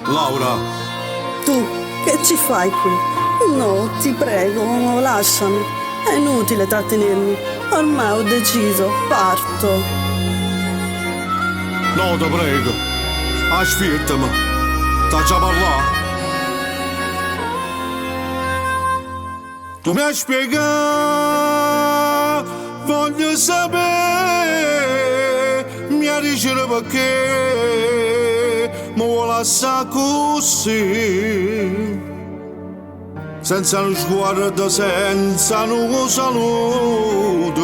Laura, Tu, che ci fai qui? No, ti prego, lasciami. È inutile trattenermi. Ormai ho deciso, parto. no, ti prego. Aspettami. T'ha già parlato? Tu mi hai spiegato, voglio sapere, mi ha dicevo perché mi vuole lasciare così. Senza uno sguardo, senza un saluto,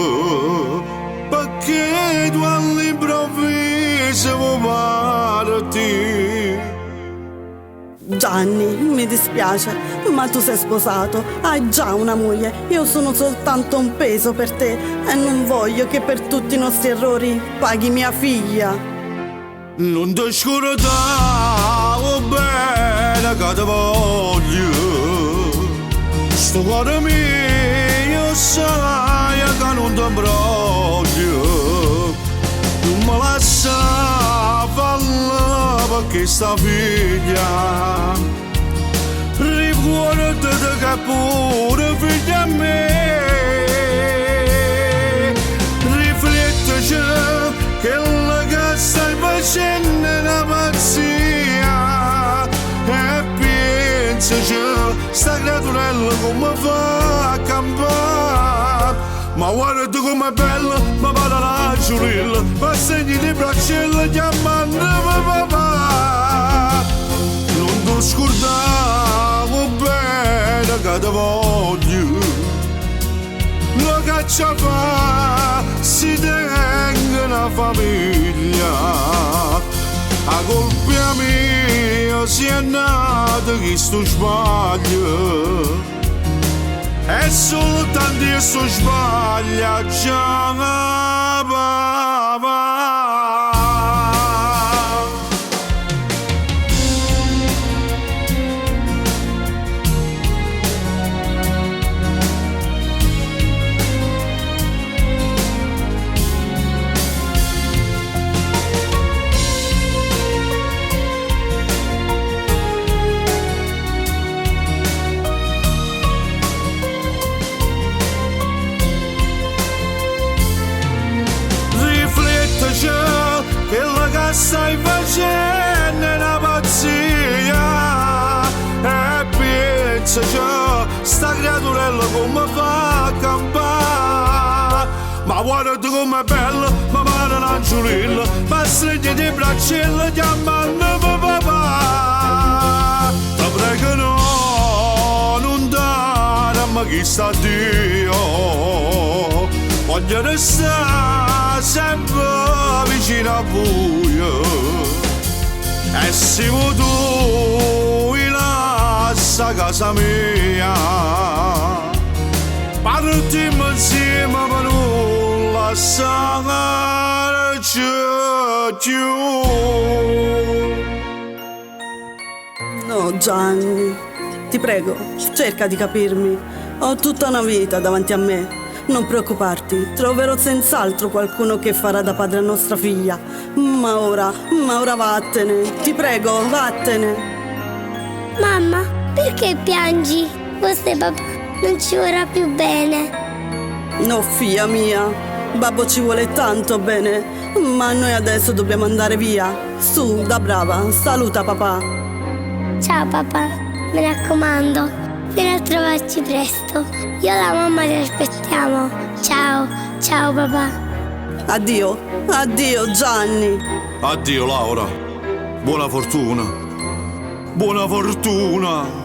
perché tu all'improvviso vuoi parti. Gianni, mi dispiace, ma tu sei sposato, hai già una moglie. Io sono soltanto un peso per te e non voglio che per tutti i nostri errori paghi mia figlia. Non ti scordavo bene che ti voglio. Sto cuore mio sai che non ti imbroglio. Non mi lascia falla perché sta figlia riguardate che pure figlia a me. Riflettici che la che stai facendo è una pazzia e pensaci sta creaturella come fa a campare. Ma guarda com'è bella, ma vada la giurilla, ma segni di braccella chiamando papà. Non ti scordavo bene che ti voglio. La caccia fa, si tenga una famiglia. A colpa mia si è nato chi sto sbaglio. E soltanto io sto sbaglia già papà. Che la che stai facendo è una pazzia e pensaci sta creaturella come fa a campare. Ma guarda com'è bella, ma pare un'angiolilla, ma stringi di braccella chiamando papà. Ti prego no, non dare a me chi sta Dio. Voglio restare sempre vicino a voi e se tu mi lascia casa mia partiamo insieme per non lasciarci più. No, Gianni, ti prego, cerca di capirmi. Ho tutta una vita davanti a me. Non preoccuparti, troverò senz'altro qualcuno che farà da padre a nostra figlia. Ma ora vattene, ti prego, vattene. Mamma, perché piangi? Forse papà non ci vorrà più bene. No, figlia mia, babbo ci vuole tanto bene, ma noi adesso dobbiamo andare via. Su, da brava, saluta papà. Ciao papà, mi raccomando. Vieni a trovarci presto. Io e la mamma ti aspettiamo. Ciao, ciao papà. Addio, addio Gianni. Addio Laura, buona fortuna. Buona fortuna.